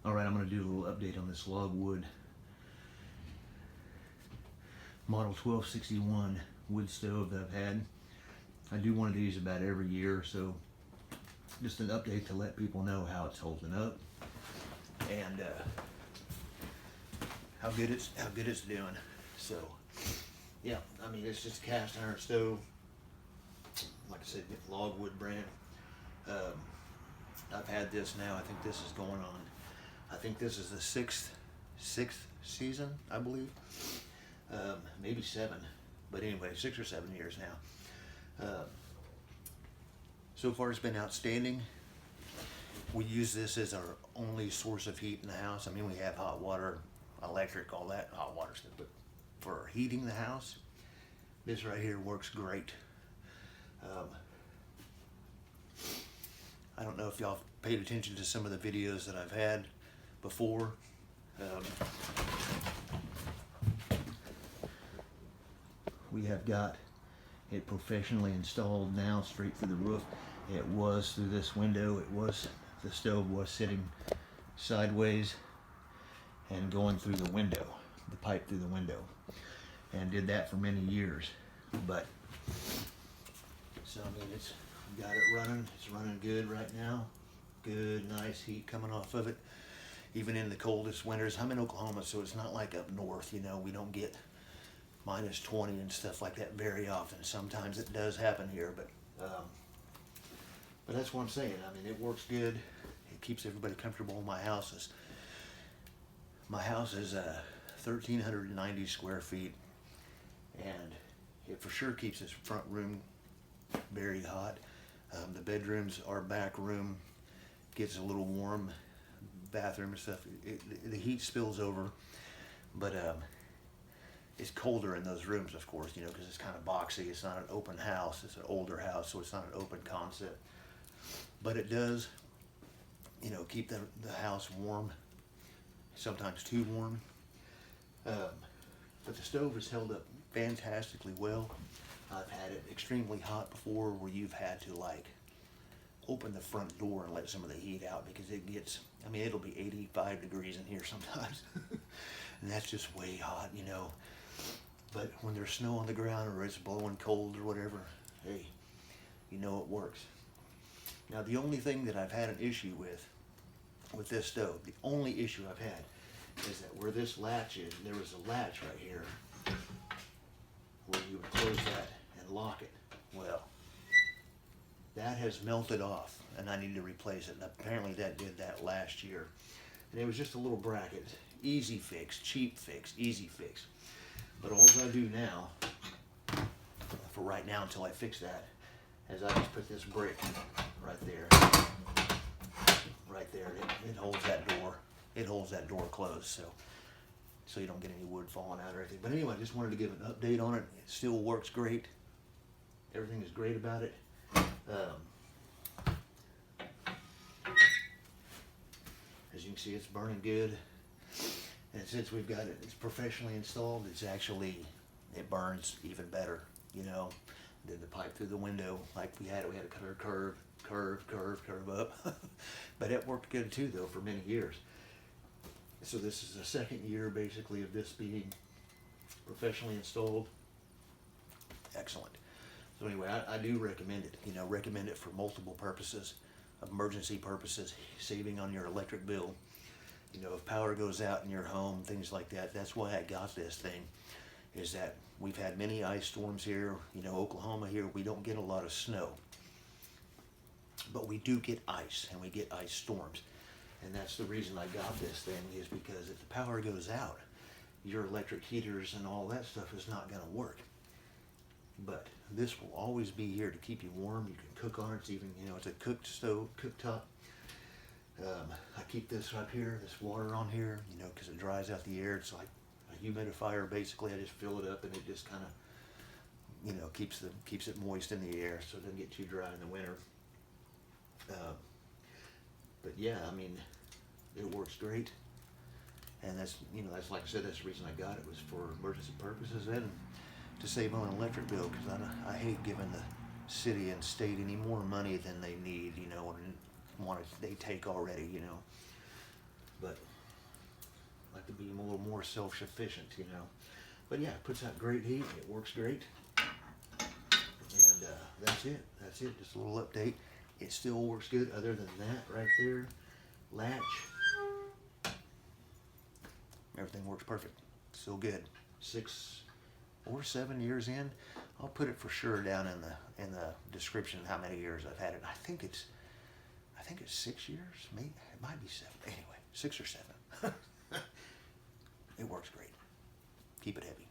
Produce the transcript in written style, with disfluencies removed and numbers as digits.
Alright, I'm going to do a little update on this Logwood Model 1261 wood stove that I've had. I do one of these about every year, so just an update to let people know how it's holding up and how good it's doing. So yeah, I mean, it's just a cast iron stove, like I said, Logwood brand. I've had this now, I think this is going on, I think this is the sixth season, I believe. Maybe 7, but anyway, 6 or 7 years now. So far it's been outstanding. We use this as our only source of heat in the house. I mean, we have hot water, electric, all that hot water stuff, but for heating the house, this right here works great. I don't know if y'all paid attention to some of the videos that I've had before. We have got it professionally installed now, straight through the roof. It was through this window. The stove was sitting sideways and going through the window, the pipe through the window, and did that for many years. But so I mean, it's got it running. It's running good right now. Good, nice heat coming off of it. Even in the coldest winters, I'm in Oklahoma, so it's not like up north. You know, we don't get -20 and stuff like that very often. Sometimes it does happen here, but that's what I'm saying. I mean, it works good. It keeps everybody comfortable. My house is 1,390 square feet, and it for sure keeps this front room very hot. The bedrooms, our back room gets a little warm, bathroom and stuff. The heat spills over, but it's colder in those rooms, of course, you know, because it's kind of boxy. It's not an open house. It's an older house, so it's not an open concept. But it does, you know, keep the house warm, sometimes too warm. But the stove has held up fantastically well. I've had it extremely hot before, where you've had to like open the front door and let some of the heat out, because it gets, I mean, it'll be 85 degrees in here sometimes. And that's just way hot, you know. But when there's snow on the ground or it's blowing cold or whatever, hey, you know it works. Now, the only thing that I've had an issue with this stove, the only issue I've had, is that where this latch is, there was a latch right here where you would close that and lock it. Well, that has melted off, and I need to replace it. And apparently that did that last year. And it was just a little bracket. Easy fix, cheap fix, easy fix. But all I do now, for right now until I fix that, is I just put this brick right there. Right there. It holds that door. It holds that door closed, so you don't get any wood falling out or anything. But anyway, I just wanted to give an update on it. It still works great. Everything is great about it. As you can see, it's burning good. And since we've got it, it's professionally installed, it burns even better, you know, than the pipe through the window. Like we had to cut our curve up. But it worked good too, though, for many years. So this is the second year, basically, of this being professionally installed. Excellent. So anyway, I do recommend it. You know, recommend it for multiple purposes, emergency purposes, saving on your electric bill. You know, if power goes out in your home, things like that. That's why I got this thing, is that we've had many ice storms here. You know, Oklahoma here, we don't get a lot of snow, but we do get ice, and we get ice storms. And that's the reason I got this thing, is because if the power goes out, your electric heaters and all that stuff is not going to work. But this will always be here to keep you warm. You can cook on it. It's even, you know, it's a cooktop. I keep this up here, this water on here, you know, because it dries out the air. It's like a humidifier, basically. I just fill it up, and it just kind of, you know, keeps it moist in the air, so it doesn't get too dry in the winter. But yeah, I mean, it works great. And that's, you know, that's, like I said, that's the reason I got it, was for emergency purposes and to save on an electric bill, because I hate giving the city and state any more money than they need, you know, and they take already, you know. But a little more self-sufficient, you know. But yeah, it puts out great heat. It works great. And that's it. That's it. Just a little update. It still works good. Other than that, right there, latch, everything works perfect. Still good. 6 or 7 years in. I'll put it for sure down in the description how many years I've had it. I think it's 6 years. Maybe it might be 7. Anyway, 6 or 7. It works great. Keep it heavy.